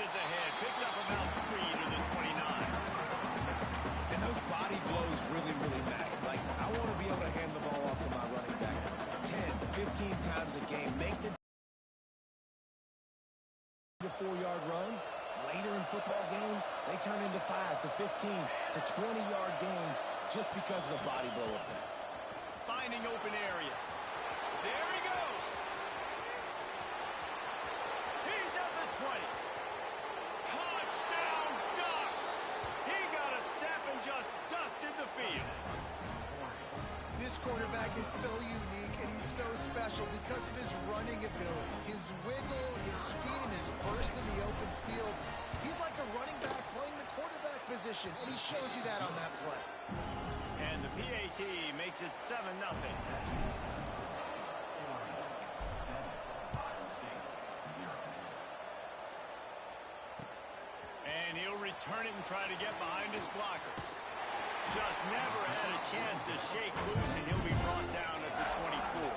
Surges ahead. Picks up about 3 to the 29. And those body blows really, really matter. Like, I want to be able to hand the ball off to my running back 10, 15 times a game. Make the 4-yard runs. Later in football games, they turn into 5 to 15 to 20-yard gains just because of the body blow effect. Finding open areas. There he goes. He's at the 20. Touchdown Ducks. He got a step and just dusted the field. This quarterback is so unique and he's so special because of his running ability, his wiggle, his speed, and his burst in the open field. He's like a running back playing the quarterback position, and he shows you that on that play. And the PAT makes it 7-0. And he'll return it and try to get behind his blockers. Just never had a chance to shake loose, and he'll be brought down at the 24.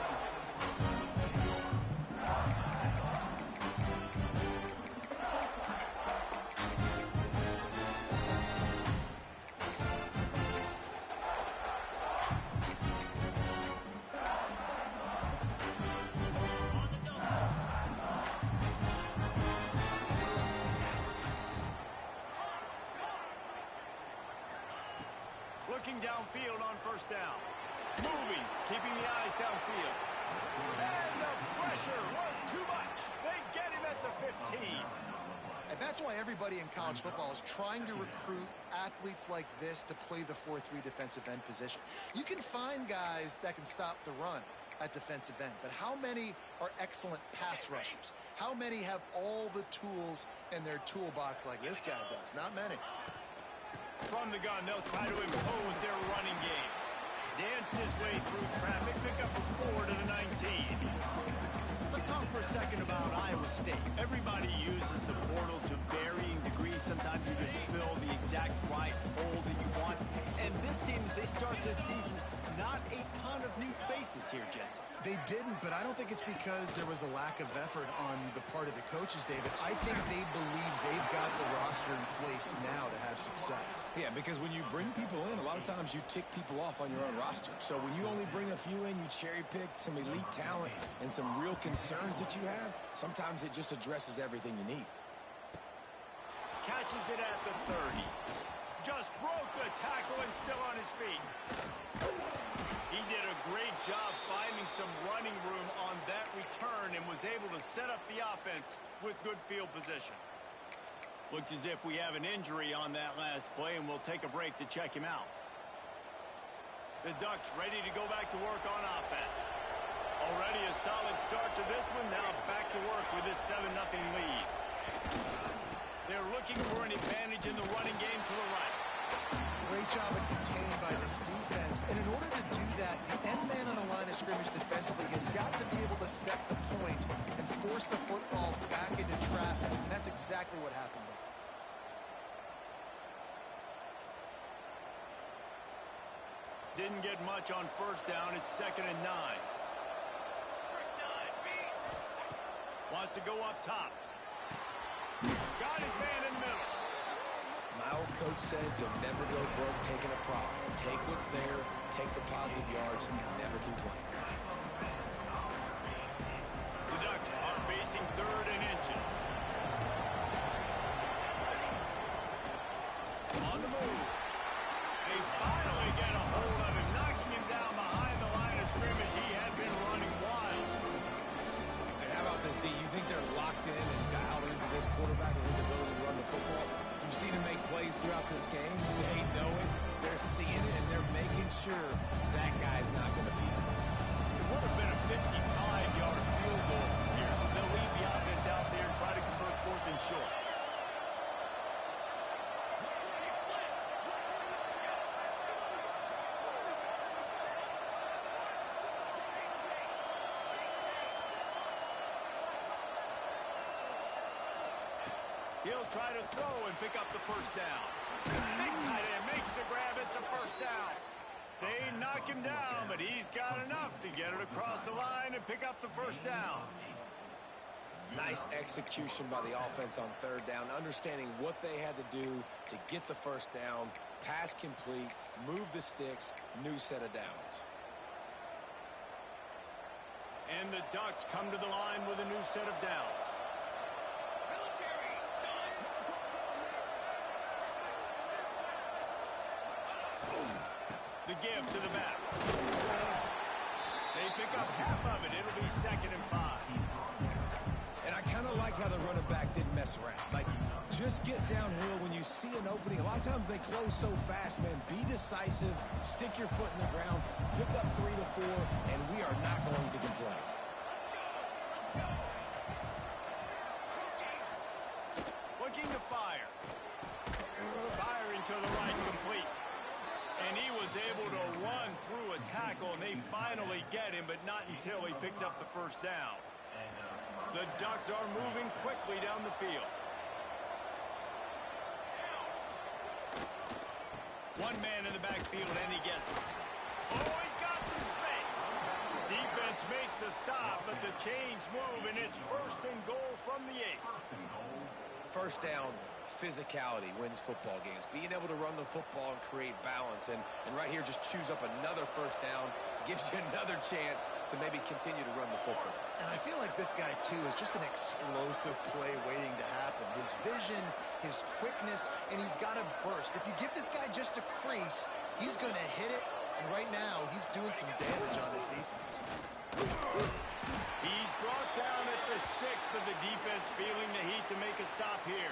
Looking downfield on first down. Moving, keeping the eyes downfield. And the pressure was too much. They get him at the 15. And that's why everybody in college football is trying to recruit athletes like this to play the 4-3 defensive end position. You can find guys that can stop the run at defensive end, but how many are excellent pass rushers? How many have all the tools in their toolbox like this guy does? Not many. From the gun, they'll try to impose their running game. Danced his way through traffic, pick up a 4 to the 19. Let's talk for a second about Iowa State. Everybody uses the portal to varying degrees. Sometimes you just fill the exact right hole that you want. And this team, as they start this season, not a ton of new faces here, Jesse. They didn't, but I don't think it's because there was a lack of effort on the part of the coaches, David. I think they believe they've got the roster in place now to have success. Yeah, because when you bring people in, a lot of times you tick people off on your own roster. So when you only bring a few in, you cherry-pick some elite talent and some real concerns that you have, sometimes it just addresses everything you need. Catches it at the 30. Just broke the tackle and still on his feet. He did a great job finding some running room on that return and was able to set up the offense with good field position. Looks as if we have an injury on that last play, and we'll take a break to check him out. The Ducks ready to go back to work on offense. Already a solid start to this one. Now back to work with this 7-0 lead. They're looking for an advantage in the running game to the right. Great job of containing by this defense. And in order to do that, the end man on the line of scrimmage defensively has got to be able to set the point and force the football back into traffic. And that's exactly what happened there. Didn't get much on first down. It's 2nd and 9. Wants to go up top. Got his man in the middle. My old coach said you'll never go broke taking a profit. Take what's there, take the positive yards, and never complain. The Ducks are facing 3rd and inches. On the move. They finally get a hold of him, knocking him down behind the line of scrimmage. He had been running wild. And how about this, D? You think they're locked in and dialed into this quarterback and his ability to run the football? You've seen him make plays throughout this game. They know it. They're seeing it, and they're making sure that guy's not going to beat him. It would have been a 55-yard field goal from here, so they'll leave the offense out there and try to convert 4th and short. He'll try to throw and pick up the first down. Big tight end makes the grab. It's a first down. They knock him down, but he's got enough to get it across the line and pick up the first down. Nice execution by the offense on third down, understanding what they had to do to get the first down, pass complete, move the sticks, new set of downs. And the Ducks come to the line with a new set of downs. The give to the back. They pick up half of it. It'll be 2nd and 5. And I kind of like how the running back didn't mess around. Like, just get downhill when you see an opening. A lot of times they close so fast, man. Be decisive, stick your foot in the ground, pick up 3 to 4, and we are not going to complain. Looking to fire. Firing to the right, complete. And he was able to run through a tackle, and they finally get him, but not until he picks up the first down. The Ducks are moving quickly down the field. One man in the backfield, and he gets it. Oh, he's got some space. Defense makes a stop, but the chains move, and it's 1st and goal from the 8. First down, physicality wins football games. Being able to run the football and create balance. And right here, just choose up another first down. Gives you another chance to maybe continue to run the football. And I feel like this guy, too, is just an explosive play waiting to happen. His vision, his quickness, and he's got a burst. If you give this guy just a crease, he's going to hit it. And right now, he's doing some damage on this defense. He's brought down at the 6, but the defense feeling the heat to make a stop here.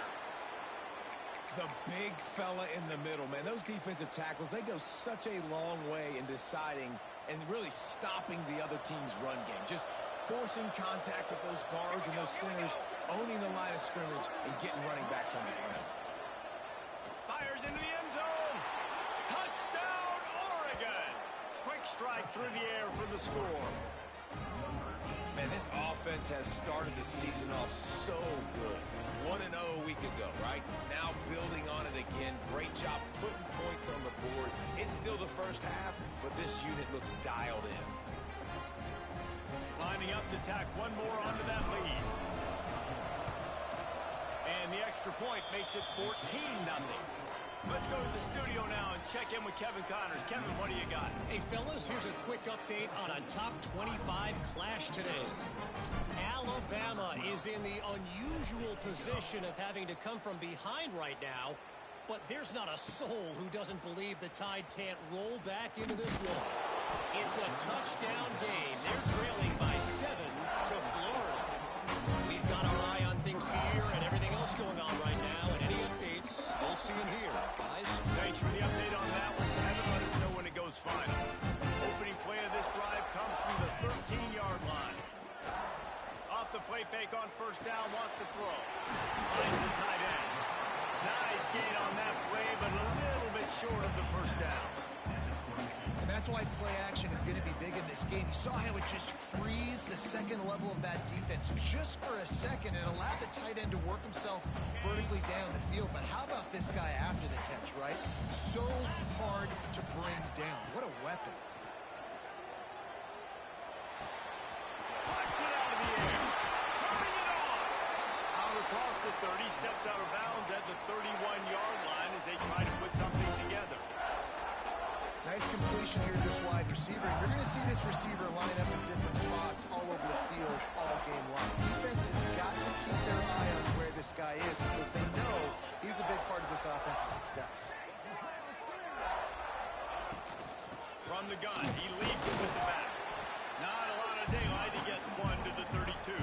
The big fella in the middle, man. Those defensive tackles, they go such a long way in deciding and really stopping the other team's run game. Just forcing contact with those guards and those centers, owning the line of scrimmage, and getting running backs on the ground. Fires into the end zone. Touchdown, Oregon. Quick strike through the air for the score. Man, this offense has started the season off so good. 1-0 a week ago, right? Now building on it again. Great job putting points on the board. It's still the first half, but this unit looks dialed in. Lining up to tack one more onto that lead. And the extra point makes it 14-0. Let's go to the studio now and check in with Kevin Connors. Kevin, what do you got? Hey, fellas, here's a quick update on a top 25 clash today. Alabama is in the unusual position of having to come from behind right now, but there's not a soul who doesn't believe the Tide can't roll back into this one. It's a touchdown game. They're trailing by 7 to Florida. We've got our eye on things here and everything else going on right now, and any updates, we'll see them here, guys. Thanks for the update on that one, Kevin. Let us know when it goes final. Opening play of this drive comes from the 13-yard line. Off the play fake on first down, wants to throw. Finds a tight end. Nice gain on that play, but a little bit short of the first down. And that's why play action is going to be big in this game. You saw how it just frees the second level of that defense just for a second and allowed the tight end to work himself vertically down the field. But how about this guy after the catch, right? So hard to bring down. What a weapon. Puts it out of the air. Turning it on. Out across the 30, steps out of bounds at the 31-yard line as they try to put something together. Nice completion here to this wide receiver. You're going to see this receiver line up in different spots all over the field all game long. Defense has got to keep their eye on where this guy is because they know he's a big part of this offense's success. From the gun, he leads it with the back. Not a lot of daylight. He gets one to the 32.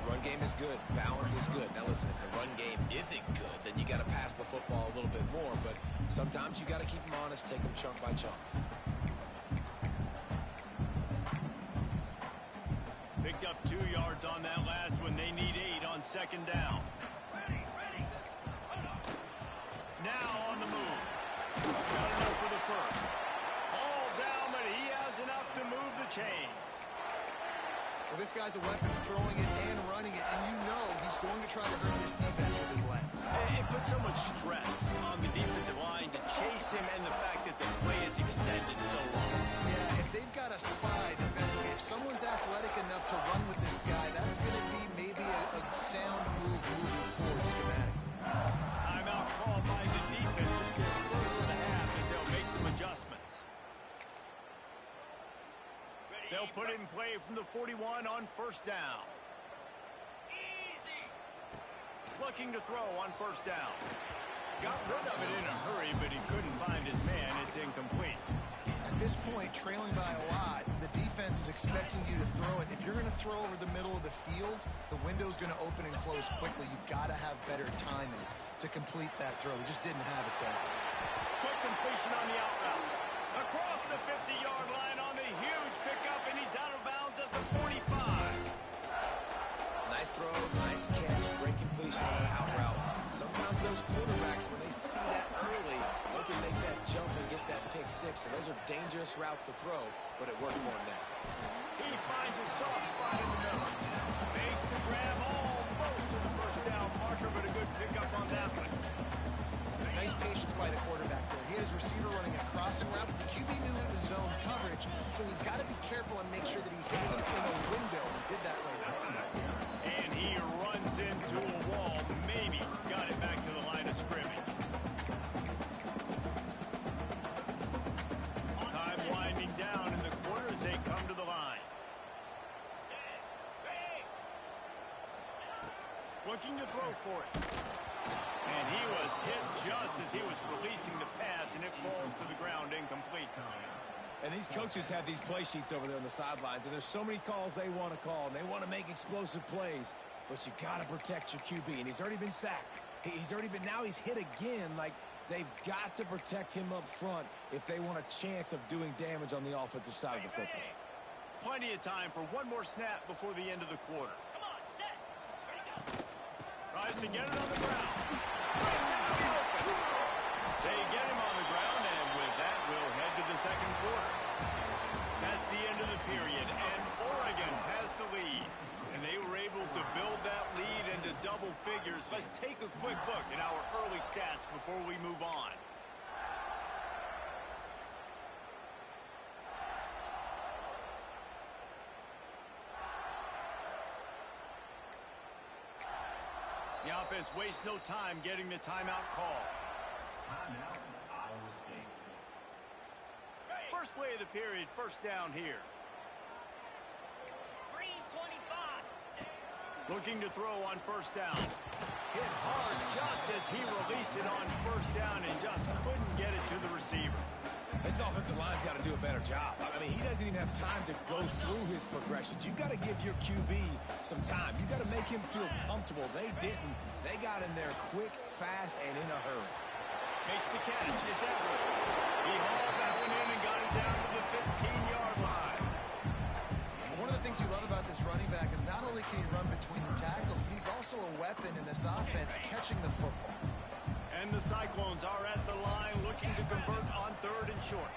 Run game is good. Balance is good. Now listen, if the run game isn't good, then you got to pass the football a little bit more. But sometimes you got to keep them honest, take them chunk by chunk. Picked up 2 yards on that last one. They need 8 on second down. Now on the move. Got enough for the first. All down, but he has enough to move the chains. Well, this guy's a weapon, throwing it and running it, and you know he's going to try to hurt this defense with his legs. It puts so much stress on the defensive line to chase him and the fact that the play is extended so long. Yeah, if they've got a spy defensively, if someone's athletic enough to run with this guy, that's going to be sound move moving forward schematically. Timeout called by the defense as it's close to the half as they'll make some adjustments. They'll put it in play from the 41 on first down. Looking to throw on first down. Got rid of it in a hurry, but he couldn't find his man. It's incomplete. At this point, trailing by a lot, the defense is expecting you to throw it. If you're going to throw over the middle of the field, the window's going to open and close quickly. You've got to have better timing to complete that throw. He just didn't have it there. Quick completion on the out route. Across the 50-yard line on the huge pickup, and he's out of bounds at the 45. Nice throw, nice catch, great completion on that out route. Sometimes those quarterbacks, when they see that early, they can make that jump and get that pick six. And those are dangerous routes to throw, but it worked for him there. He finds a soft spot in the middle. Makes the grab almost to the first down marker, but a good pickup on that one. Nice patience by the quarterback there. He had his receiver running a crossing route, but the QB knew it was zone coverage, so he's got to be careful and make sure that he hits him in a window. He did that right there. And he runs into a wall. Maybe got it back to the line of scrimmage. Time winding down in the corner as they come to the line. Looking to throw for it. And he was hit just as he was releasing the pass, and it falls to the ground incomplete. And these coaches have these play sheets over there on the sidelines, and there's so many calls they want to call, and they want to make explosive plays, but you got to protect your QB, and he's already been sacked. Now he's hit again. Like, they've got to protect him up front if they want a chance of doing damage on the offensive side of the football. Plenty of time for one more snap before the end of the quarter. Tries to get it on the ground. Brings it to the open. They get him on the ground, and with that, we'll head to the second quarter. That's the end of the period, and Oregon has the lead. And they were able to build that lead into double figures. Let's take a quick look at our early stats before we move on. The offense wastes no time getting the timeout call. Timeout, Iowa State. First play of the period, first down here. 3:25. Looking to throw on first down. Hit hard just as he released it on first down and just couldn't get it to the receiver. This offensive line's got to do a better job. I mean, he doesn't even have time to go through his progressions. You got to give your QB some time. You got to make him feel comfortable. They didn't. They got in there quick, fast, and in a hurry. Makes the catch. It's Edwards. He hauled that one in and got it down to the 15-yard line. One of the things you love about this running back is not only can he run between the tackles, but he's also a weapon in this offense, catching the football. And the Cyclones are at the line looking to convert on third and short.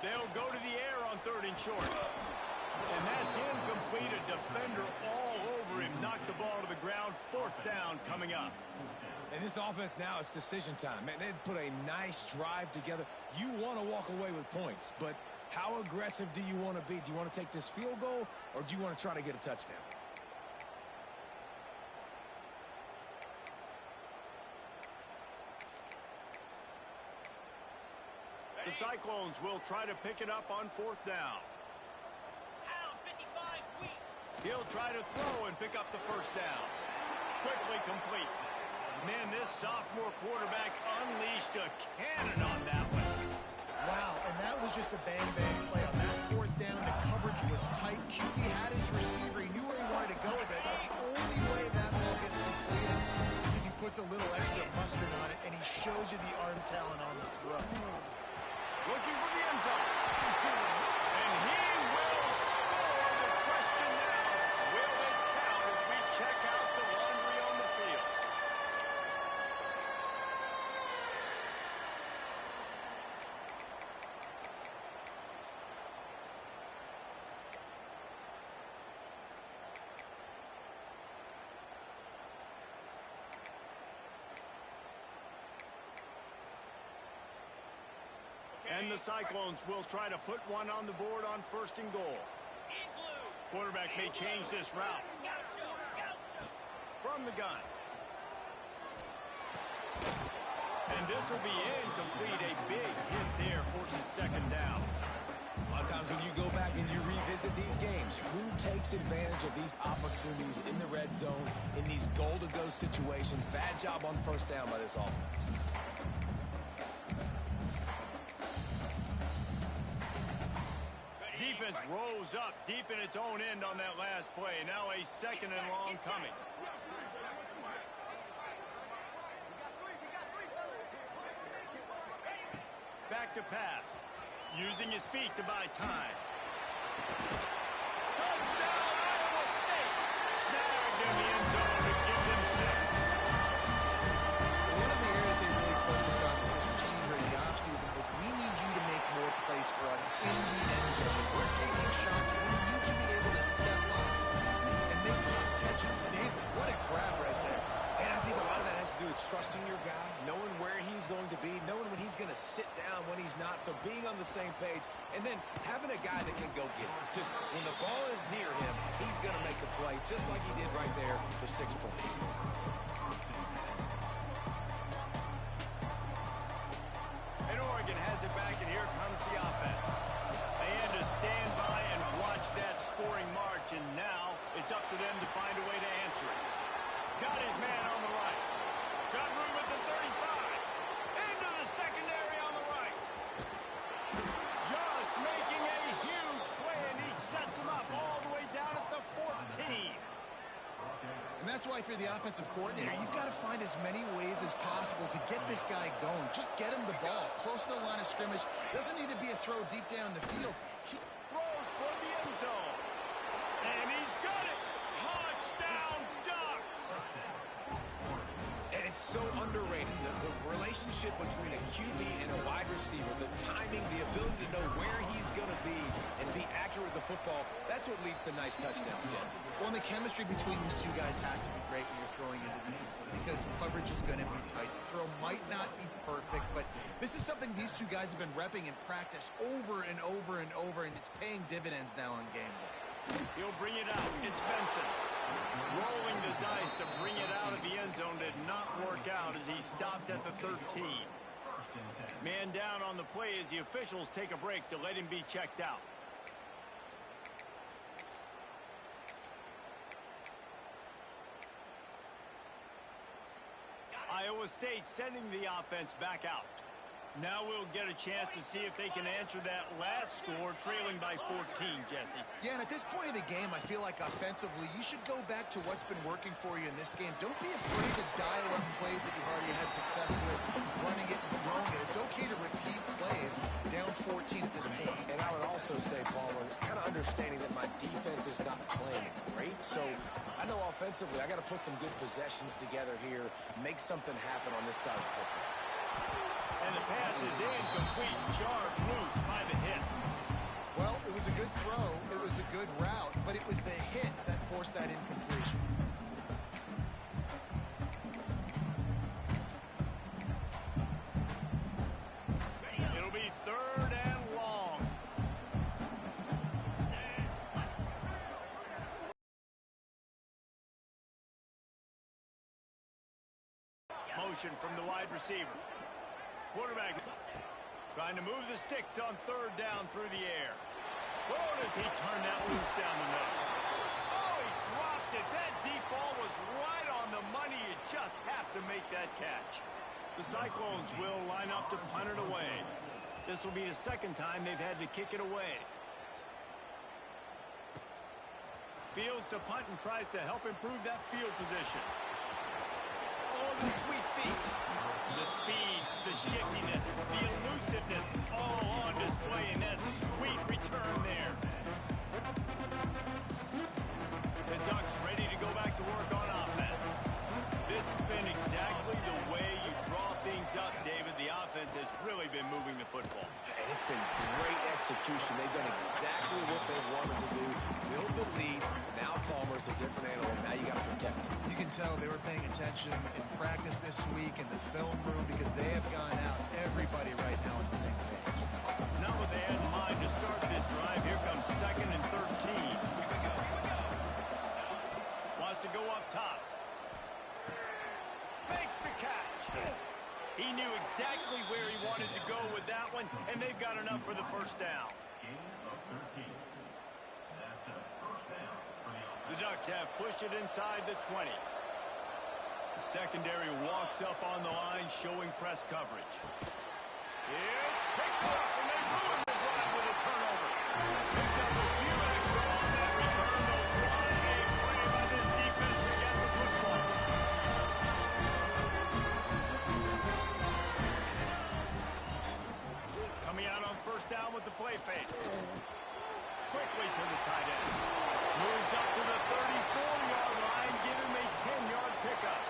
They'll go to the air on third and short. And that's incomplete. A defender all over him. Knocked the ball to the ground. Fourth down coming up. And this offense now, it's decision time. Man, they've put a nice drive together. You want to walk away with points, but how aggressive do you want to be? Do you want to take this field goal, or do you want to try to get a touchdown? The Cyclones will try to pick it up on fourth down. Pound 55 weak. He'll try to throw and pick up the first down. Quickly complete. Man, this sophomore quarterback unleashed a cannon on that one. Wow, and that was just a bang-bang play. On that fourth down, the coverage was tight. QB had his receiver. He knew where he wanted to go with it. But the only way that ball gets completed is if he puts a little extra mustard on it, and he shows you the arm talent on the throw. Looking for the end zone. And he will score. The question now, will it count as we check out the laundry on the field? And the Cyclones will try to put one on the board on first and goal. Quarterback may change this route. from the gun. And this will be incomplete. A big hit there forces second down. A lot of times when you go back and you revisit these games, who takes advantage of these opportunities in the red zone, in these goal-to-go situations? Bad job on first down by this offense. Defense rose up deep in its own end on that last play. Now a second and long coming. Back to pass. Using his feet to buy time. Touchdown, Iowa State! Snagged in the end zone to give them 6. One of the areas they really focused on with this receiver in the offseason was we need you to make more plays for us in the end zone. We're taking shots. We need you to be able to step up and make tough catches. David, what a grab right there. And I think a lot of that has to do with trusting your guy, knowing where he's going to be, knowing when he's going to sit down, when he's not, so being on the same page, and then having a guy that can go get it. Just when the ball is near him, he's going to make the play, just like he did right there for 6 points. And Oregon has it back, and here comes the offense. They had to stand by and watch that scoring march, and now it's up to them to find a way to answer it. Got his man on the right. Got room at the 35. Into the secondary on the right. Just making a huge play, and he sets him up all the way down at the 14. And that's why if you're the offensive coordinator, you've got to find as many ways as possible to get this guy going. Just get him the ball close to the line of scrimmage. Doesn't need to be a throw deep down the field. He throws for the end zone. And he's got it. Touchdown, Ducks. And it's so underrated, the relationship between a QB and a wide receiver, the timing, the ability to know where he's going to be and be accurate with the football, that's what leads to nice touchdowns, Jesse. Well, and the chemistry between these two guys has to be great when you're throwing into the end zone because coverage is going to be tight. The throw might not be perfect, but this is something these two guys have been repping in practice over and over and over, and it's paying dividends now on game day. He'll bring it out. It's Benson. Rolling the dice to bring it out of the end zone did not work out as he stopped at the 13. Man down on the play as the officials take a break to let him be checked out. Iowa State sending the offense back out. Now we'll get a chance to see if they can answer that last score, trailing by 14, Jesse. Yeah, and at this point of the game, I feel like offensively, you should go back to what's been working for you in this game. Don't be afraid to dial up plays that you've already had success with, running it and throwing it. It's okay to repeat plays down 14 at this point. And I would also say, Palmer, kind of understanding that my defense is not playing great, so I know offensively I got to put some good possessions together here, make something happen on this side of the football. And the pass is incomplete. Charged loose by the hit. Well, it was a good throw. It was a good route, but it was the hit that forced that incompletion. It'll be 3rd and long. Motion from the wide receiver. Quarterback trying to move the sticks on 3rd down through the air. Oh, does he turn that loose down the middle? Oh, he dropped it. That deep ball was right on the money. You just have to make that catch. The Cyclones will line up to punt it away. This will be the 2nd time they've had to kick it away. Fields to punt and tries to help improve that field position. Oh, the sweet feet. The speed, the shiftiness, the elusiveness, all on display in that sweet return there. The Ducks ready to go back to work on offense. This has been exactly the way you draw things up, David. The offense has really been moving the football. And it's been great execution. They've done exactly what they wanted to do. Build the lead. Now Palmer's a different animal. Now you got to protect him. You can tell they were paying attention in practice this week in the film room because they have gone out, everybody right now on the same page. Now what they had in mind to start this drive, here comes 2nd and 13. Wants to go up top. Makes the catch. He knew exactly where he wanted to go with that one, and they've got enough for the first down. Gain of 13. That's a first down for the offense. The Ducks have pushed it inside the 20. The secondary walks up on the line, showing press coverage. It's picked up, and they ruin the drive with a turnover. Picked up a few extra on that return, but what a play by this defense to get the football. Coming out on first down with the play fake. Quickly to the tight end. Moves up to the 34-yard line, give him a 10-yard pickup.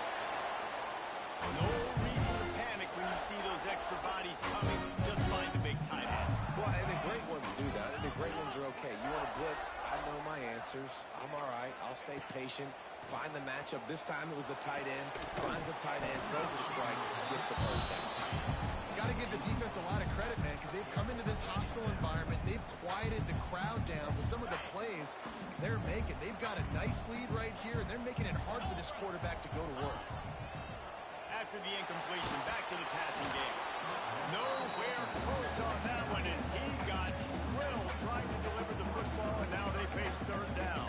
No reason to panic when you see those extra bodies coming. Just find the big tight end. Well, and the great ones do that. The great ones are okay. You want to blitz? I know my answers. I'm all right. I'll stay patient. Find the matchup. This time it was the tight end. Finds the tight end, throws a strike, gets the first down. Got to give the defense a lot of credit, man, because they've come into this hostile environment. They've quieted the crowd down with some of the plays they're making. They've got a nice lead right here, and they're making it hard for this quarterback to go to work. After the incompletion, back to the passing game. Nowhere close on that one as he got drilled trying to deliver the football, and now they face third down.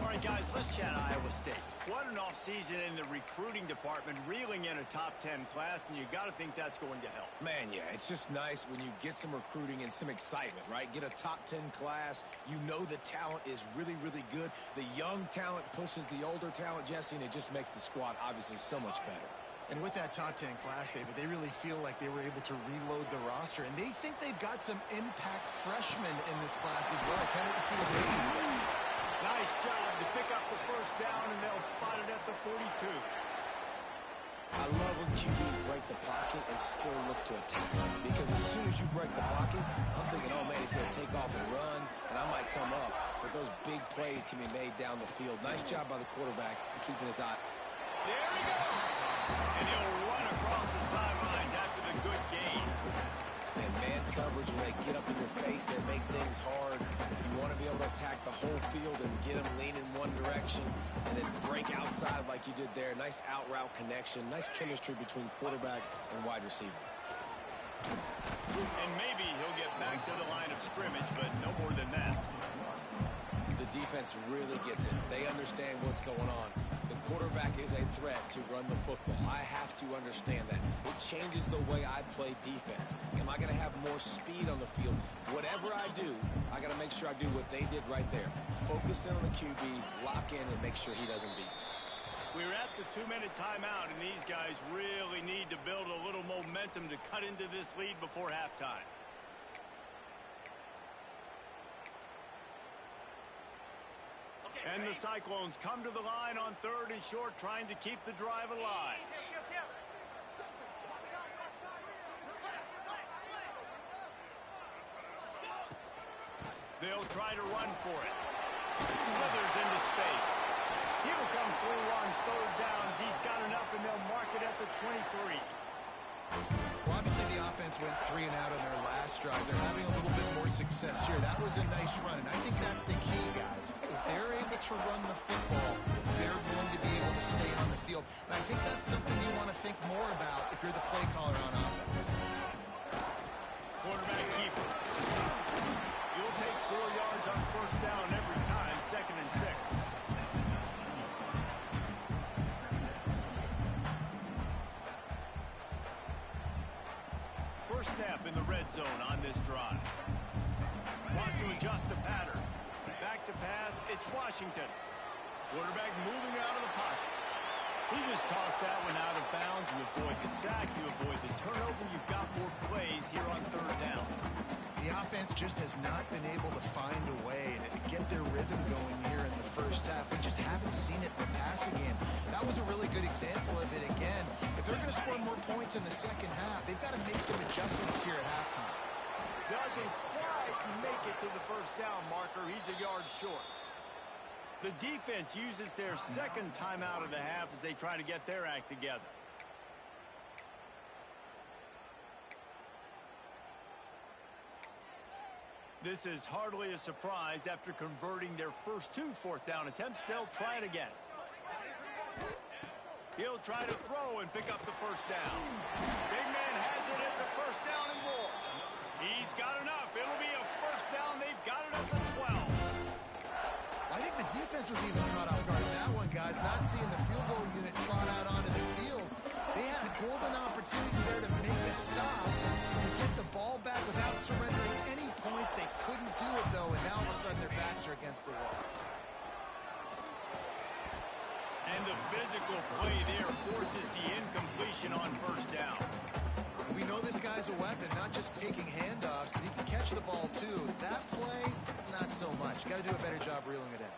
All right, guys, let's chat Iowa State. What an offseason in the recruiting department, reeling in a top 10 class, and you got to think that's going to help. Man, yeah, it's just nice when you get some recruiting and some excitement, right? Get a top 10 class. You know the talent is really, really good. The young talent pushes the older talent, Jesse, and it just makes the squad obviously so much better. And with that top 10 class, David, they really feel like they were able to reload the roster, and they think they've got some impact freshmen in this class as well. I can't wait to see what they can do. Nice job to pick up the first down, and they'll spot it at the 42. I love when QBs break the pocket and still look to attack. Because as soon as you break the pocket, I'm thinking, oh, man, he's going to take off and run, and I might come up. But those big plays can be made down the field. Nice job by the quarterback keeping his eye. There he goes. And he'll run across the sidelines after the good gain. And man coverage, when they get up in your face, they make things hard. You want to be able to attack the whole field and get them leaning one direction and then break outside like you did there. Nice out route connection. Nice chemistry between quarterback and wide receiver. And maybe he'll get back to the line of scrimmage, but no more than that. The defense really gets it. They understand what's going on. The quarterback is a threat to run the football. I have to understand that. It changes the way I play defense. Am I going to have more speed on the field? Whatever I do, I got to make sure I do what they did right there. Focus in on the QB, lock in, and make sure he doesn't beat me. We're at the 2-minute timeout, and these guys really need to build a little momentum to cut into this lead before halftime. And the Cyclones come to the line on 3rd and short, trying to keep the drive alive. They'll try to run for it. Slithers into space. He'll come through on 3rd downs. He's got enough, and they'll mark it at the 23. Well, obviously the offense went 3 and out on their last drive. They're having a little bit more success here. That was a nice run, and I think that's the key, guys. If they're able to run the football, they're going to be able to stay on the field. And I think that's something you want to think more about if you're the play caller on offense. Quarterback keeper. You'll take 4 yards on first down every time, 2nd and 6. First snap in the red zone on this drive. Wants to adjust the pattern. Back to pass, it's Washington. Quarterback moving out of the pocket. He just tossed that one out of bounds. You avoid the sack, you avoid the turnover. You've got more plays here on 3rd down. The offense just has not been able to find a way to get their rhythm going here in the first half. We just haven't seen it in the passing game. That was a really good example of it again. If they're going to score more points in the second half, they've got to make some adjustments here at halftime. Doesn't quite make it to the first down marker. He's a yard short. The defense uses their 2nd timeout of the half as they try to get their act together. This is hardly a surprise. After converting their first 2 fourth down attempts, they'll try it again. He'll try to throw and pick up the first down. Big man has it. It's a first down and more. He's got enough. It'll be a first down. They've got it at the 12. I think the defense was even caught off guard in that one, guys. Not seeing the field goal unit trot out onto the field. They had a golden opportunity there to make a stop and get the ball back without surrendering any points. They couldn't do it, though, and now all of a sudden their backs are against the wall. And the physical play there forces the incompletion on first down. We know this guy's a weapon, not just taking handoffs, but he can catch the ball, too. That play, not so much. Got to do a better job reeling it in.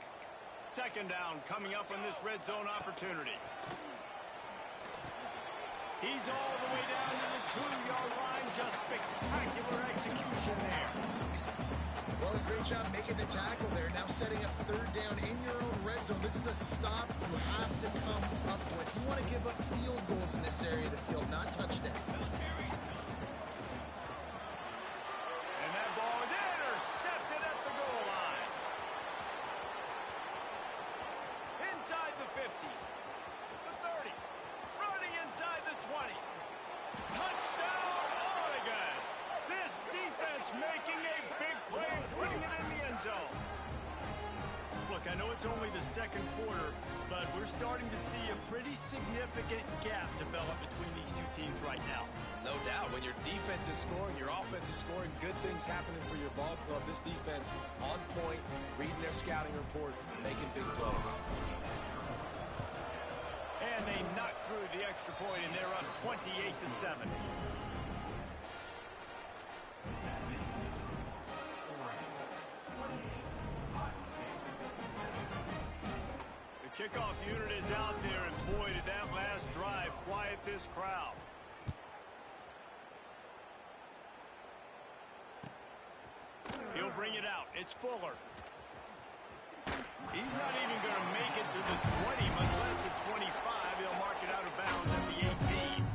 Second down coming up on this red zone opportunity. He's all the way down to the 2-yard line. Just spectacular execution there. Well, a great job making the tackle there. Now setting up third down in your own red zone. This is a stop you have to come up with. You want to give up field goals in this area of the field, not touchdowns. And that ball is intercepted at the goal line. Inside the 50. The 30. Running inside the 20. Touchdown, Oregon! This defense making a big play, putting it in the end zone. Look, I know it's only the second quarter, but we're starting to see a pretty significant gap develop between these two teams right now. No doubt. When your defense is scoring, your offense is scoring, good things happening for your ball club. This defense on point, reading their scouting report, making big plays. And they knock through the extra point, and they're up 28-7. The kickoff unit is out there, and boy, did that last drive quiet this crowd. He'll bring it out. It's Fuller. He's not even going to make it to the 20, much less the 25. He'll mark it out of bounds at the 18.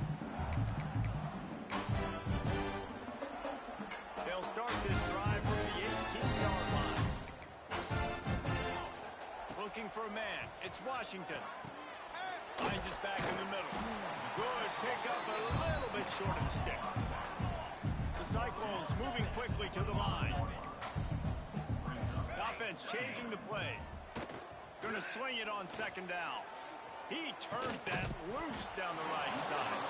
They'll start this drive from the 18-yard line. Looking for a man. It's Washington. Finds his back in the middle. Good pickup, a little bit short of the sticks. The Cyclones moving quickly to the line. The offense changing the play. Going to swing it on second down. He turns that loose down the right side.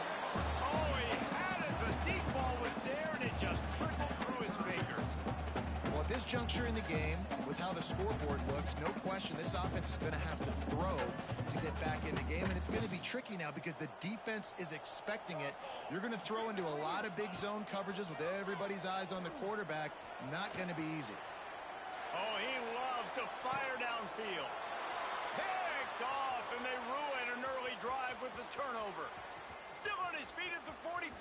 Oh, he had it. The deep ball was there, and it just trickled through his fingers. Well, at this juncture in the game, with how the scoreboard looks, no question this offense is going to have to throw to get back in the game, and it's going to be tricky now because the defense is expecting it. You're going to throw into a lot of big zone coverages with everybody's eyes on the quarterback. Not going to be easy. Oh, he loves to fire downfield. Picked off, and they ruin an early drive with the turnover. Still on his feet at the 45.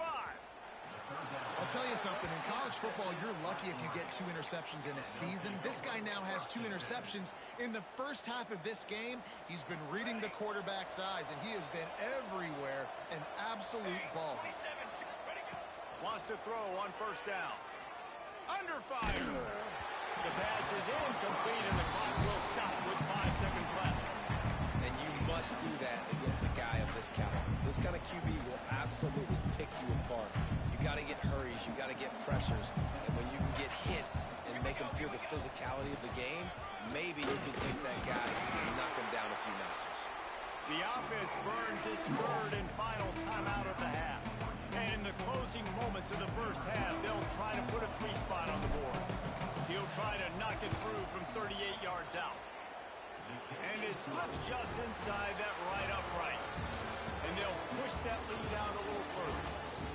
I'll tell you something. In college football, you're lucky if you get 2 interceptions in a season. This guy now has 2 interceptions. In the first half of this game, he's been reading the quarterback's eyes, and he has been everywhere, an absolute ball. Wants to throw on first down. Under fire. The pass is incomplete, and the clock will stop with 5 seconds left. And you must do that against a guy of this caliber. This kind of QB will absolutely pick you apart. You got to get hurries, you got to get pressures, and when you can get hits and make them feel the physicality of the game, maybe you can take that guy and knock him down a few notches. The offense burns its third and final timeout of the half. And in the closing moments of the first half, they'll try to put a 3-spot on the board. He'll try to knock it through from 38 yards out. And it slips just inside that right upright. And they'll push that lead out a little further.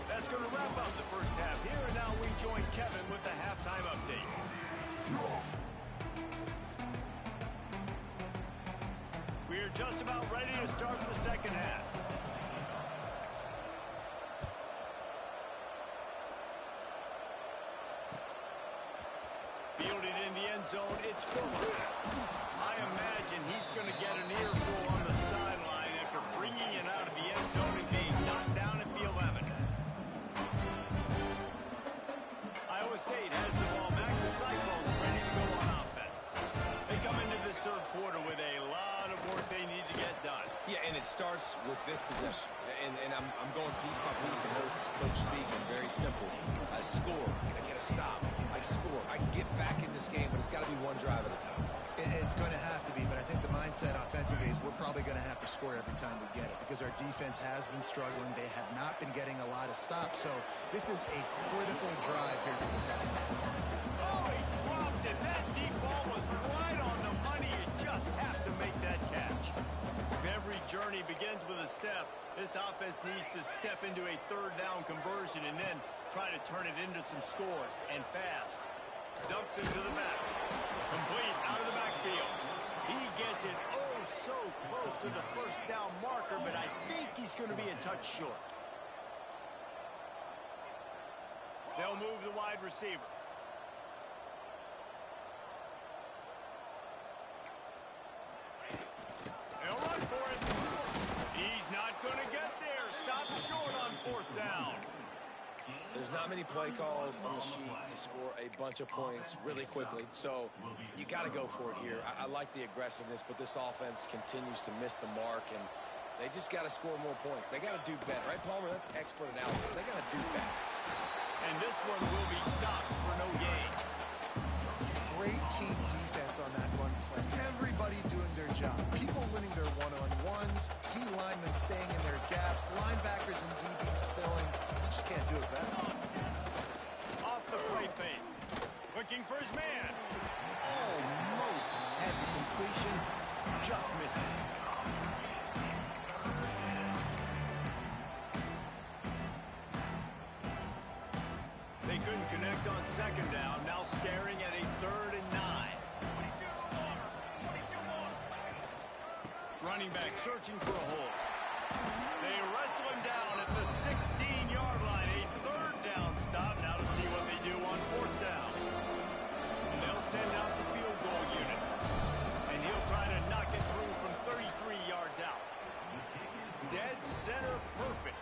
That's going to wrap up the first half here, and now we join Kevin with the halftime update. We're just about ready to start the second half. Fielded in the end zone, it's Fuller. I imagine he's going to get an earful on the sideline after bringing it out of the end zone and being knocked down at the 11. Iowa State has the ball back. The Cyclones ready to go on offense. They come into this third quarter with a lot of work they need to get done. Yeah, and it's starts with this possession, and I'm going piece by piece. I know this is coach speaking, very simple. I score, I get a stop, I score. I can get back in this game, but it's got to be one drive at a time. It's going to have to be, but I think the mindset offensively is we're probably going to have to score every time we get it because our defense has been struggling. They have not been getting a lot of stops, so this is a critical drive here for this offense. Oh, he dropped it. That deep ball was right on the money. You just have to make that catch. If every journey begins with a step, this offense needs to step into a third down conversion and then try to turn it into some scores, and fast. Dumps into the back. Complete out of the backfield. He gets it oh so close to the first down marker, but I think he's going to be a touch short. They'll move the wide receiver. They'll run for it. He's not going to get there. Stop short on fourth down. There's not many play calls on the sheet to score a bunch of points really quickly, so you got to go for it here. I like the aggressiveness, but this offense continues to miss the mark, and they just got to score more points. They got to do better, right, Palmer? That's expert analysis. They got to do better. And this one will be stopped for no gain. Great team defense on that run play. Everybody doing their job. People winning their one-on-ones, D linemen staying in their gaps, linebackers and DBs filling. You just can't do it better. Off the play fake. Looking for his man. Almost had the completion. Just missed it. They couldn't connect on second down. Now staring at a 3rd and 9. Running back searching for a hole. They wrestle him down at the 16-yard line. A 3rd down stop. Now to see what they do on 4th down. And they'll send out the field goal unit. And he'll try to knock it through from 33 yards out. Dead center perfect.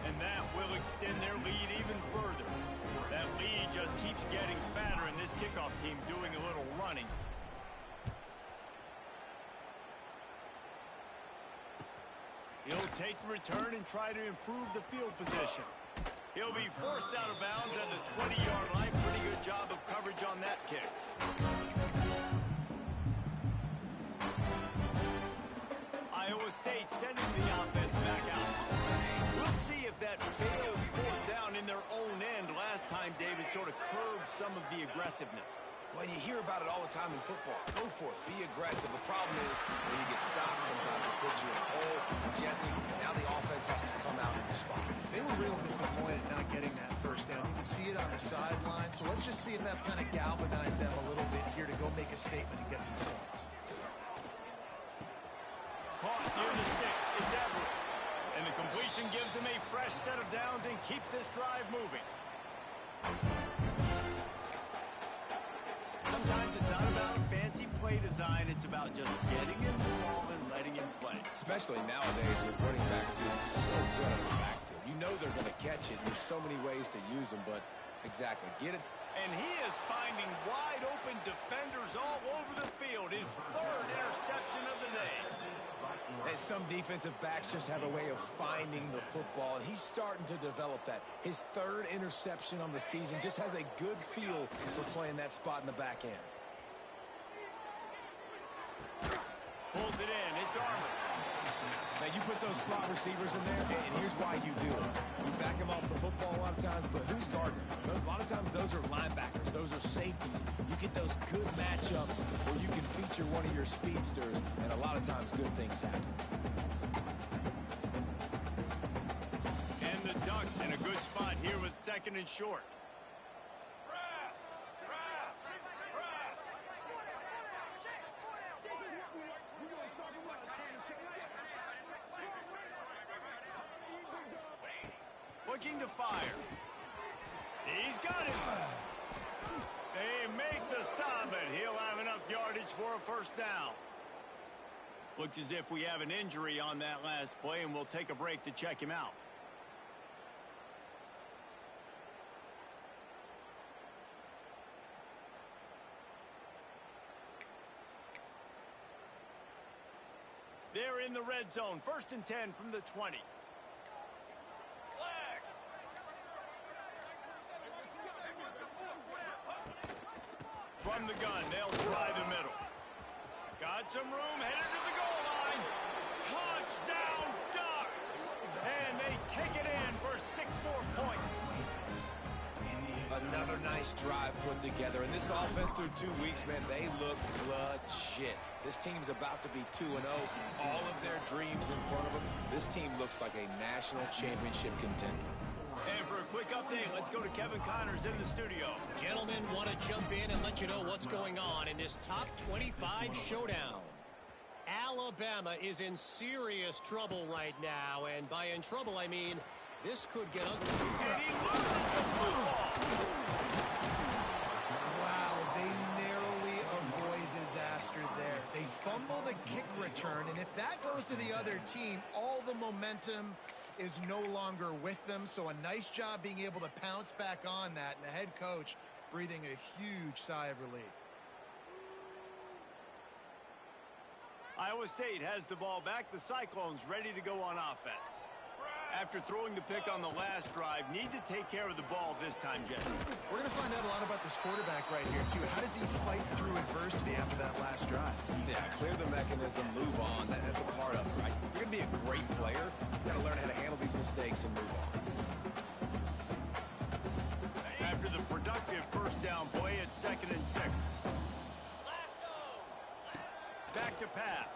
And that will extend their lead even further. That lead just keeps getting fatter, and this kickoff team doing a little running. He'll take the return and try to improve the field position. He'll be forced out of bounds at the 20-yard line. Pretty good job of coverage on that kick. Iowa State sending the offense back out. We'll see if that failed 4th down in their own end last time, David, sort of curbed some of the aggressiveness. Well, you hear about it all the time in football. Go for it. Be aggressive. The problem is when you get stopped, sometimes it puts you in a hole. Jesse, now the offense has to come out and respond. They were real disappointed not getting that first down. You can see it on the sideline. So let's just see if that's kind of galvanized them a little bit here to go make a statement and get some points. Caught near the sticks. It's Everett. And the completion gives him a fresh set of downs and keeps this drive moving. Sometimes it's not about fancy play design. It's about just getting him the ball and letting him play. Especially nowadays with running backs being so good at the backfield. You know they're going to catch it. There's so many ways to use them, but exactly. Get it. And he is finding wide open defenders all over the field. His 3rd interception of the day. And some defensive backs just have a way of finding the football, and he's starting to develop that. His 3rd interception on the season just has a good feel for playing that spot in the back end. Pulls it in. It's Armour. Now, you put those slot receivers in there, and here's why you do it. You back them off the football a lot of times, but who's guarding them? A lot of times those are linebackers. Those are safeties. You get those good matchups where you can feature one of your speedsters, and a lot of times good things happen. And the Ducks in a good spot here with 2nd and short. Looking to fire. He's got it. They make the stop, but he'll have enough yardage for a 1st down. Looks as if we have an injury on that last play, and we'll take a break to check him out. They're in the the red zone. 1st and 10 from the 20. Flag. From the gun, they'll try the middle. Got some room, headed to the goal line. Touchdown, Ducks! And they take it in for 6 more points. Another nice drive put together. And this offense through 2 weeks, man, they look legit. This team's about to be 2-0. All of their dreams in front of them. This team looks like a national championship contender. And for a quick update, let's go to Kevin Connors in the studio. Gentlemen, want to jump in and let you know what's going on in this top 25 showdown. Alabama is in serious trouble right now, and by in trouble, I mean this could get ugly. And he loses the football. Wow, they narrowly avoid disaster there. They fumble the kick return, and if that goes to the other team, all the momentum is no longer with them. So a nice job being able to pounce back on that, and the head coach breathing a huge sigh of relief. Iowa State has the ball back. The Cyclones ready to go on offense. After throwing the pick on the last drive, need to take care of the ball this time, Jesse. We're going to find out a lot about this quarterback right here, too. How does he fight through adversity after that last drive? Yeah, clear the mechanism, move on. That's a part of it, right? If you're going to be a great player, you got to learn how to handle these mistakes and move on. After the productive first down play, it's 2nd and 6. Lasso. Back to pass.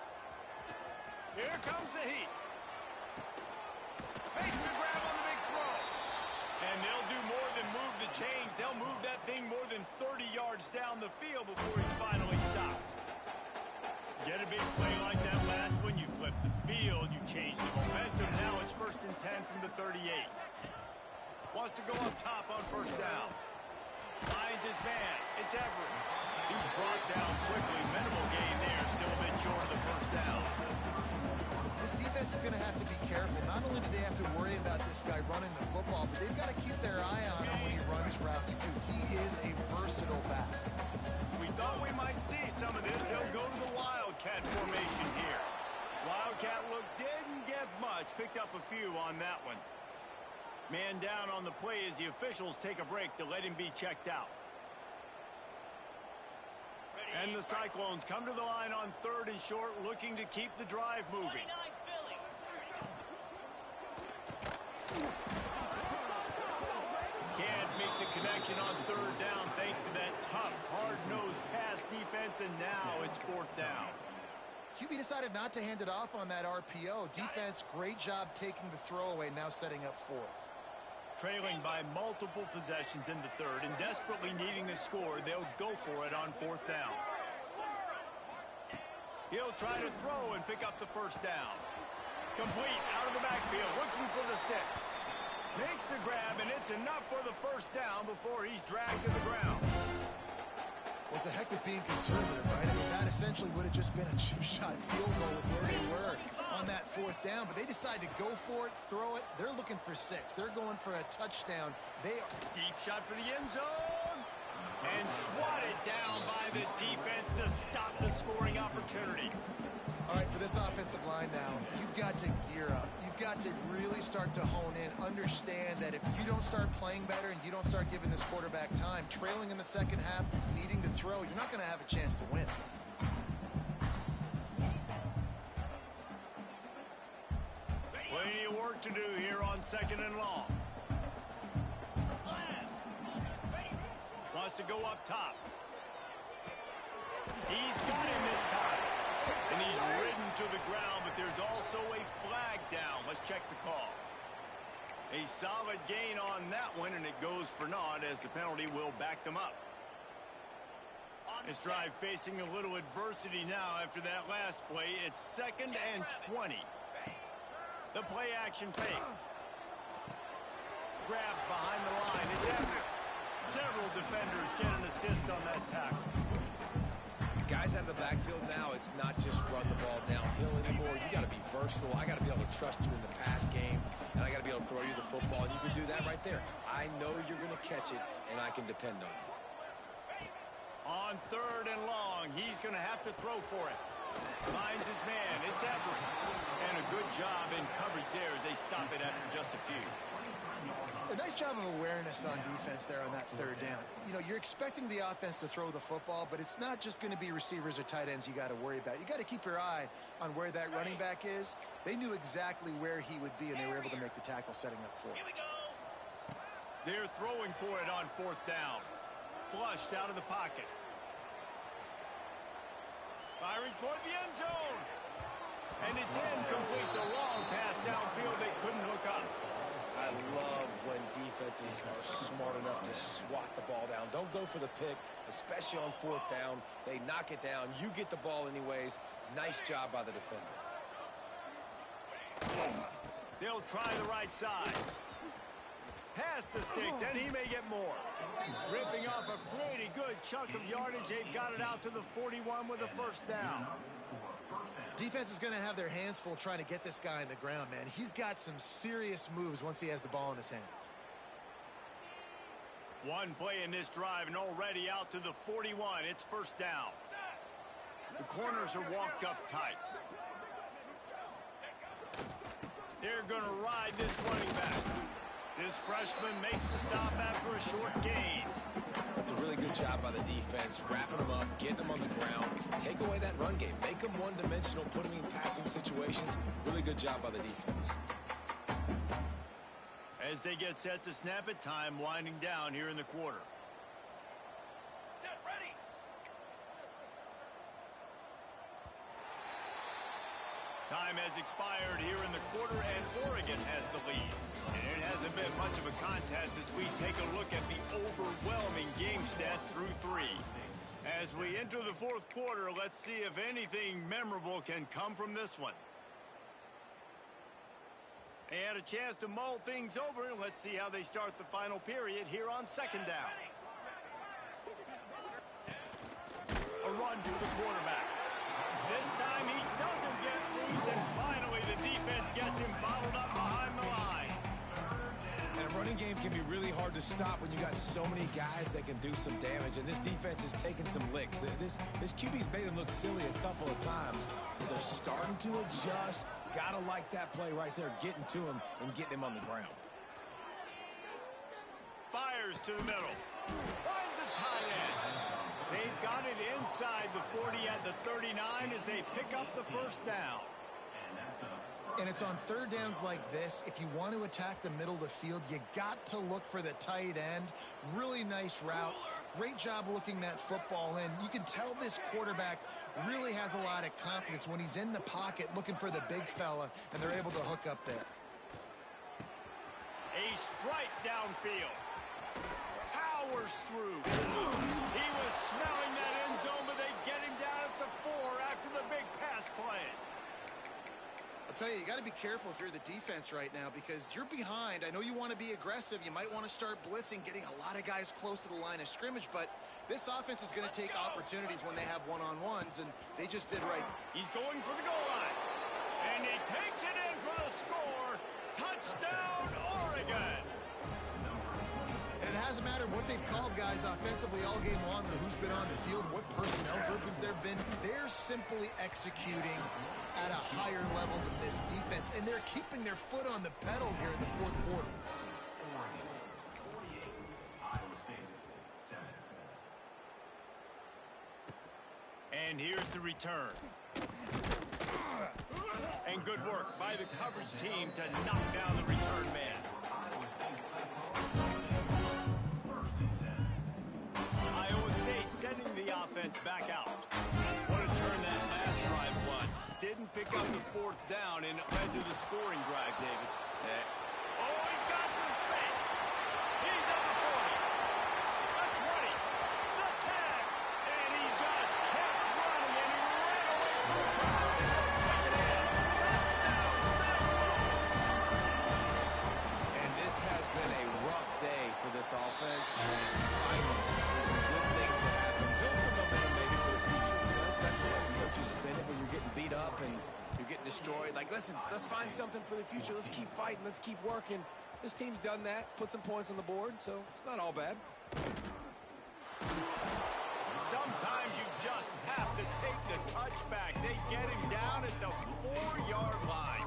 Here comes the heat. Makes the grab on the big throw. And they'll do more than move the chains. They'll move that thing more than 30 yards down the field before he's finally stopped. Get a big play like that last one. You flip the field. You change the momentum. Now it's 1st and 10 from the 38. Wants to go up top on 1st down. Finds his man. It's Everett. He's brought down quickly. Minimal gain there. Still a bit short of the 1st down. This defense is going to have to be careful. Not only do they have to worry about this guy running the football, but they've got to keep their eye on him when he runs routes, too. He is a versatile back. We thought we might see some of this. They'll go to the Wildcat formation here. Wildcat look didn't get much. Picked up a few on that one. Man down on the play as the officials take a break to let him be checked out. And the Cyclones come to the line on 3rd and short, looking to keep the drive moving. 29 Philly. Can't make the connection on 3rd down thanks to that tough, hard-nosed pass defense, and now it's 4th down. QB decided not to hand it off on that RPO. Defense, great job taking the throwaway, now setting up 4th. Trailing by multiple possessions in the 3rd and desperately needing the score, they'll go for it on 4th down. He'll try to throw and pick up the 1st down. Complete out of the backfield, looking for the sticks. Makes the grab, and it's enough for the 1st down before he's dragged to the ground. What's the heck with being conservative, right? I mean, that essentially would have just been a chip shot field goal with where they were on that 4th down, but they decide to go for it, throw it. They're looking for 6. They're going for a touchdown. They are Deep shot for the end zone. And swatted down by the defense to stop the scoring opportunity. all right, for this offensive line now, you've got to gear up. You've got to really start to hone in, understand that if you don't start playing better and you don't start giving this quarterback time, trailing in the 2nd half, needing to throw, you're not going to have a chance to win. Plenty of work to do here on 2nd and long. Wants to go up top. He's got him this time. And he's ridden to the ground, but there's also a flag down. Let's check the call. A solid gain on that one, and it goes for naught as the penalty will back them up. This drive facing a little adversity now after that last play. It's 2nd and 20. The play action fake. Grab behind the line. It's Everett. Several defenders get an assist on that tackle. Guys out of the backfield now, it's not just run the ball downhill anymore. You got to be versatile. I got to be able to trust you in the pass game, and I got to be able to throw you the football, and you can do that right there. I know you're going to catch it, and I can depend on you. On 3rd and long, he's going to have to throw for it. Finds his man. It's Everett. And a good job in coverage there as they stop it after just a few. A nice job of awareness on defense there on that third down. You know, you're expecting the offense to throw the football, but it's not just going to be receivers or tight ends you got to worry about. You got to keep your eye on where that running back is. They knew exactly where he would be, and they were able to make the tackle setting up for it. Here we go. They're throwing for it on fourth down. Flushed out of the pocket. Firing toward the end zone. And it's incomplete. The long pass downfield they couldn't hook up. I love when defenses are smart enough to swat the ball down. Don't go for the pick, especially on fourth down. They knock it down. You get the ball anyways. Nice job by the defender. They'll try the right side. Pass the sticks, and he may get more. Ripping off a pretty good chunk of yardage. They've got it out to the 41 with a first down. Defense is going to have their hands full trying to get this guy on the ground, man. He's got some serious moves once he has the ball in his hands. One play in this drive and already out to the 41. It's first down. The corners are walked up tight. They're going to ride this running back. This freshman makes the stop after a short gain. That's a really good job by the defense, wrapping them up, getting them on the ground. Take away that run game. Make them one-dimensional, put them in passing situations. Really good job by the defense. As they get set to snap it, time winding down here in the quarter. Set, ready. Time has expired here in the quarter, and Oregon has the lead. And it hasn't been much of a contest as we take a look at the overwhelming game stats through three. As we enter the fourth quarter, let's see if anything memorable can come from this one. They had a chance to mull things over, and let's see how they start the final period here on second down. A run to the quarterback. This time he doesn't get loose, and finally the defense gets him bottled up behind the line. And a running game can be really hard to stop when you got so many guys that can do some damage, and this defense is taking some licks. This QB's made him look silly a couple of times. They're starting to adjust. Gotta like that play right there, getting to him and getting him on the ground. Fires to the middle. Finds a tight end. They've got it inside the 40 at the 39 as they pick up the first down. And it's on third downs like this. If you want to attack the middle of the field, you got to look for the tight end. Really nice route. Great job looking that football in. You can tell this quarterback really has a lot of confidence when he's in the pocket looking for the big fella, and they're able to hook up there. A strike downfield. Powers through. He was smelling that end zone, but they get him down at the 4 after the big pass play. I'll tell you, you got to be careful if you're the defense right now because you're behind. I know you want to be aggressive. You might want to start blitzing, getting a lot of guys close to the line of scrimmage, but this offense is going to take opportunities when they have one-on-ones, and they just did right. He's going for the goal line, and he takes it in for the score. Touchdown, Oregon. And it hasn't mattered what they've called guys offensively all game long or who's been on the field, what personnel groupings there have been. They're simply executing at a higher level than this defense, and they're keeping their foot on the pedal here in the fourth quarter. And here's the return. And good work by the coverage team to knock down the return man. Iowa State sending the offense back out. What a turn that last drive was. Didn't pick up the fourth down and led to the scoring drive, David. Oh, he's got some space. He's at the 40. The 20. The 10. And he just kept running, and he ran away from the crowd, and they'll take it in. Touchdown, Cyclone. And this has been a rough day for this offense, and finally, some good things to happen. Build some momentum maybe for the future. That's the way the coaches spin it when you're getting beat up and you're getting destroyed. Like, listen, let's find something for the future. Let's keep fighting. Let's keep working. This team's done that, put some points on the board, so it's not all bad. sometimes you just have to take the touchback. They get him down at the 4-yard line.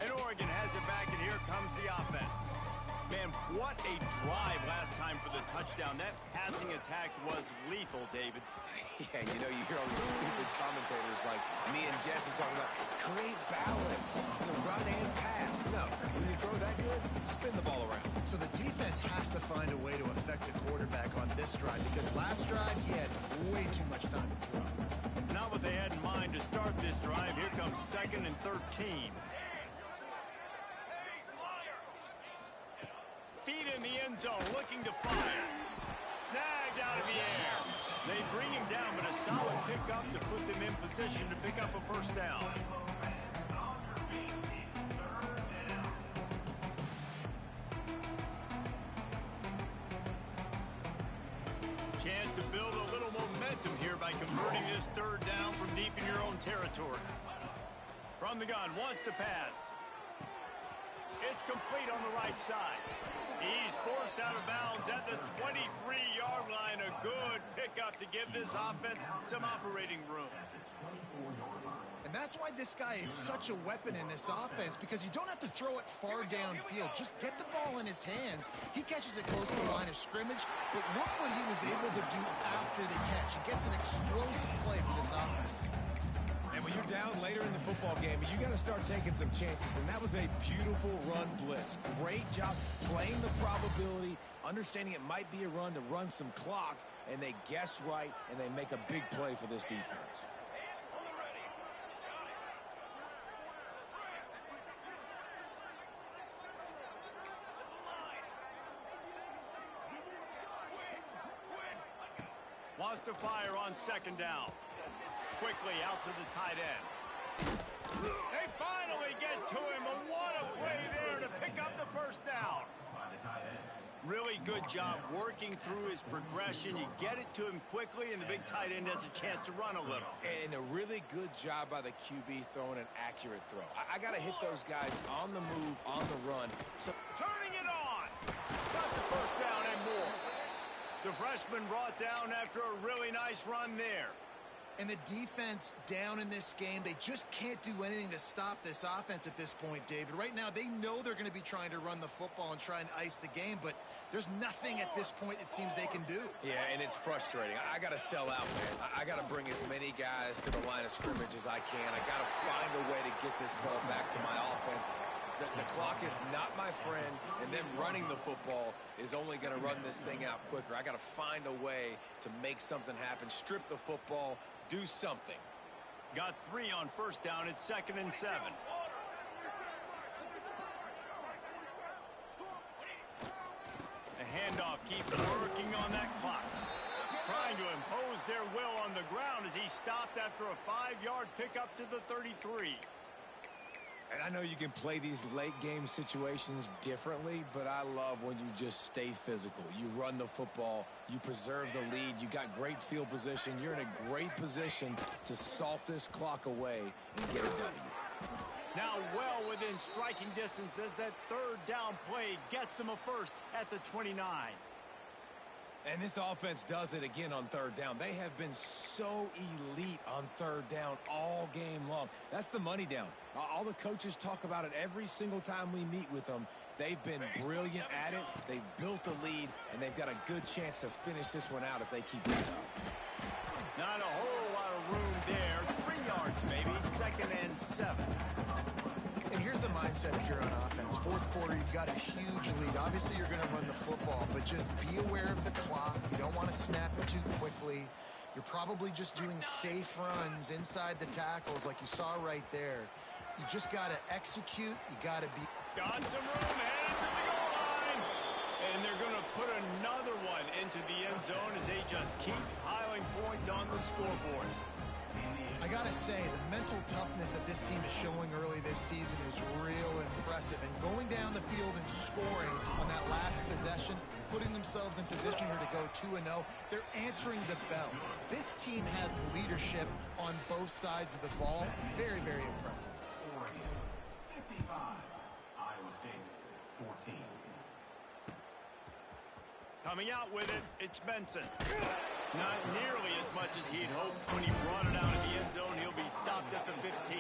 And Oregon has it back, and here comes the offense. Man, what a drive last time for the touchdown. That passing attack was lethal, David. Yeah, you know, you hear all these stupid commentators like me and Jesse talking about create balance, run and pass. No, when you throw that good, spin the ball around. So the defense has to find a way to affect the quarterback on this drive because last drive he had way too much time to throw. Not what they had in mind to start this drive. Here comes 2nd and 13. Feet in the end zone, looking to fire. Snagged out of the air. They bring him down, but a solid pickup to put them in position to pick up a first down. Chance to build a little momentum here by converting this 3rd down from deep in your own territory. From the gun, wants to pass. It's complete on the right side. He's forced out of bounds at the 23-yard line. A good pickup to give this offense some operating room. And that's why this guy is such a weapon in this offense, because you don't have to throw it far downfield. Just get the ball in his hands. He catches it close to the line of scrimmage, but look what he was able to do after the catch. He gets an explosive play for this offense. And when you're down later in the football game, you got to start taking some chances. And that was a beautiful run blitz. Great job playing the probability, understanding it might be a run to run some clock, and they guess right, and they make a big play for this defense. Wants to fire on 2nd down. Quickly out to the tight end. They finally get to him. What a play there to pick up the first down. Really good job working through his progression. You get it to him quickly, and the big tight end has a chance to run a little. And a really good job by the QB throwing an accurate throw. I got to hit those guys on the move, on the run. So turning it on. Got the first down and more. The freshman brought down after a really nice run there. And the defense down in this game, they just can't do anything to stop this offense at this point, David. Right now, they know they're going to be trying to run the football and try and ice the game, but there's nothing at this point it seems they can do. Yeah, and it's frustrating. I got to sell out, man. I got to bring as many guys to the line of scrimmage as I can. I got to find a way to get this ball back to my offense. The clock is not my friend, and them running the football is only going to run this thing out quicker. I got to find a way to make something happen, strip the football, do something. Got 3 on 1st down. It's 2nd and 7. A handoff keeps working on that clock. Trying to impose their will on the ground as he stopped after a 5-yard pickup to the 33. And I know you can play these late game situations differently, but I love when you just stay physical. You run the football, you preserve the lead, you got great field position, you're in a great position to salt this clock away and get a W. Now well within striking distance as that 3rd down play gets them a first at the 29. And this offense does it again on 3rd down. They have been so elite on 3rd down all game long. That's the money down. All the coaches talk about it every single time we meet with them. They've been brilliant at it. They've built the lead, and they've got a good chance to finish this one out if they keep it up. Not a whole lot of room there. 3 yards maybe. 2nd and 7. And here's the mindset if you're on offense. 4th quarter, you've got a huge lead. Obviously, you're going to run the football, but just be aware of the clock. You don't want to snap it too quickly. You're probably just doing safe runs inside the tackles like you saw right there. You just got to execute. You got to be... Got some room, headed to the goal line. And they're going to put another one into the end zone as they just keep piling points on the scoreboard. I got to say, the mental toughness that this team is showing early this season is real impressive. And going down the field and scoring on that last possession, putting themselves in position here to go 2-0, they're answering the bell. This team has leadership on both sides of the ball. Very, very impressive. Coming out with it, it's Benson. Not nearly as much as he'd hoped. When he brought it out of the end zone, he'll be stopped at the 15.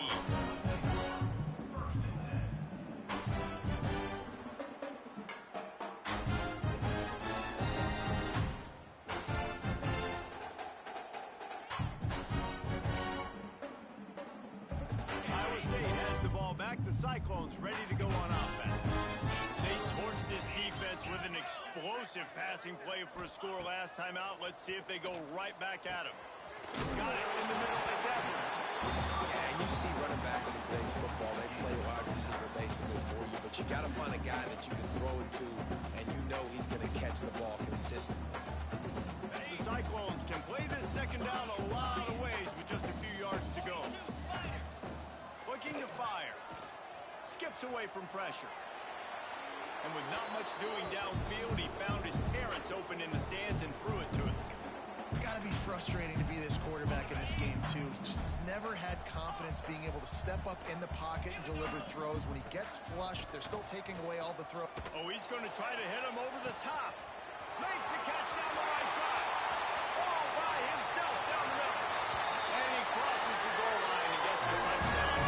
Iowa State has the ball back. The Cyclones ready to go on offense. They torched this defense with an explosive passing play for a score last time out. Let's see if they go right back at him. Got it in the middle. It's Everett. Yeah, you see running backs in today's football, they play wide receiver basically for you, but you got to find a guy that you can throw it to, and you know he's going to catch the ball consistently. The Cyclones can play this second down a lot of ways with just a few yards to go. Looking to fire. Skips away from pressure. And with not much doing downfield, he found his parents open in the stands and threw it to him. It's got to be frustrating to be this quarterback in this game, too. He just has never had confidence being able to step up in the pocket and deliver throws. When he gets flushed, they're still taking away all the throws. Oh, he's going to try to hit him over the top. Makes the catch down the right side. All by himself down the middle. And he crosses the goal line and gets the touchdown.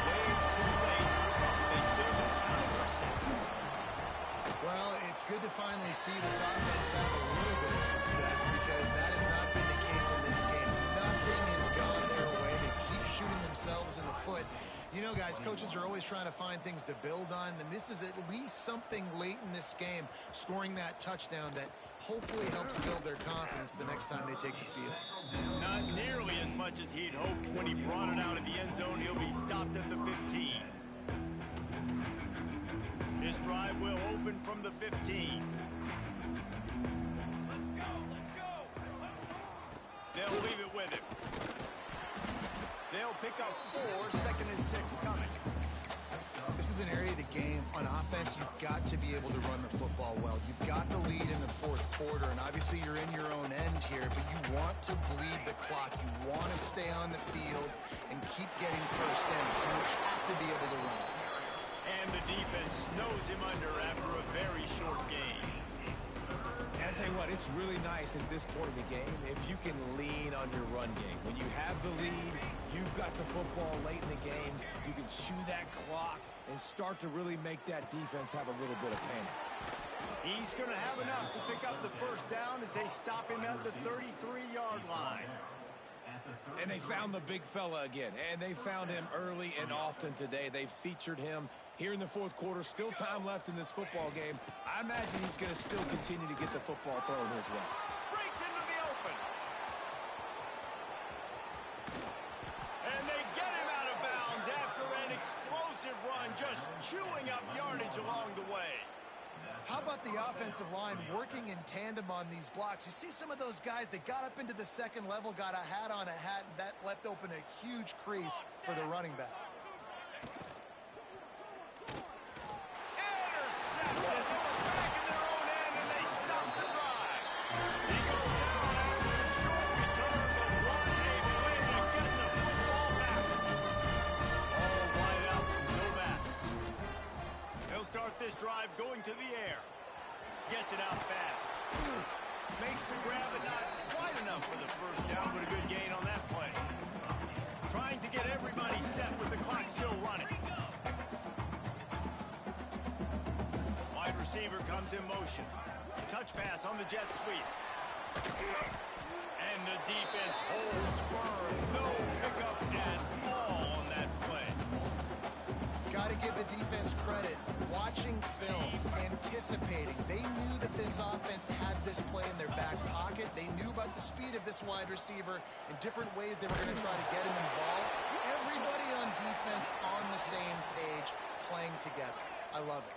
Way too late. They still don't count it for 6. Well, it's good to finally see this offense have a little bit of success because that has not been the case in this game. Nothing has gone their way. They keep shooting themselves in the foot. You know, guys, coaches are always trying to find things to build on, and this is at least something late in this game, scoring that touchdown that hopefully helps build their confidence the next time they take the field. Not nearly as much as he'd hoped. When he brought it out of the end zone, he'll be stopped at the 15. His drive will open from the 15. Let's go. They'll leave it with him. They'll pick up 4, 2nd and 6 coming. This is an area of the game. On offense, you've got to be able to run the football well. You've got the lead in the 4th quarter, and obviously you're in your own end here, but you want to bleed the clock. You want to stay on the field and keep getting first downs. So you have to be able to run. And the defense snows him under after a very short game. And I tell you what, it's really nice at this point of the game if you can lean on your run game. When you have the lead, you've got the football late in the game, you can chew that clock and start to really make that defense have a little bit of panic. He's going to have enough to pick up the first down as they stop him at the 33-yard line. And they found the big fella again, and they found him early and often today. They featured him here in the 4th quarter. Still time left in this football game. I imagine he's going to still continue to get the football thrown his way. Breaks into the open. And they get him out of bounds after an explosive run, just chewing up yardage along the way. How about the offensive line working in tandem on these blocks? You see some of those guys, they got up into the 2nd level, got a hat on a hat, and that left open a huge crease for the running back. Intercepted. Back in their own end, and they stop the drive. He goes down after a short return, but what a way to get the football back. All wideouts, no backs. They'll start this drive going to the air. Gets it out fast. Makes the grab, but not quite enough for the first down, but a good gain on that play. Trying to get everybody set with the clock still running. Wide receiver comes in motion. Touch pass on the jet sweep. And the defense holds firm. No pickup at all on that play. Got to give the defense credit. Watching film, anticipating. They knew that this offense had this play in their back pocket. They knew about the speed of this wide receiver and different ways they were going to try to get him involved. Everybody on defense on the same page, playing together. I love it.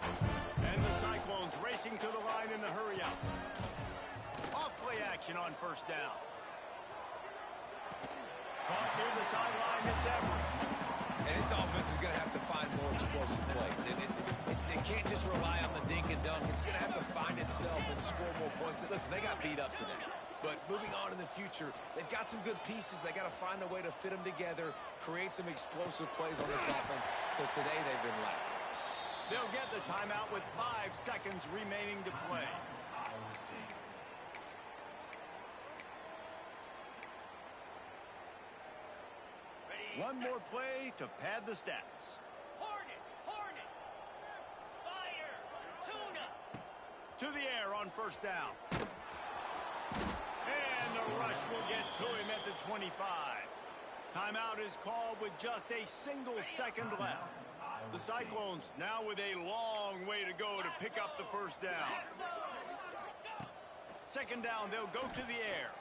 And the Cyclones racing to the line in the hurry up. Off play action on first down. Caught near the sideline, it's Everett. And this offense is going to have to find more explosive plays. And it can't just rely on the dink and dunk. It's going to have to find itself and score more points. Listen, they got beat up today. But moving on in the future, they've got some good pieces. They got to find a way to fit them together, create some explosive plays on this offense, because today they've been lacking. They'll get the timeout with 5 seconds remaining to play. One more play to pad the stats. Hornet, Hornet, Spire, Tuna. To the air on first down. And the rush will get to him at the 25. Timeout is called with just a single second left. The Cyclones now with a long way to go to pick up the first down. Second down, they'll go to the air.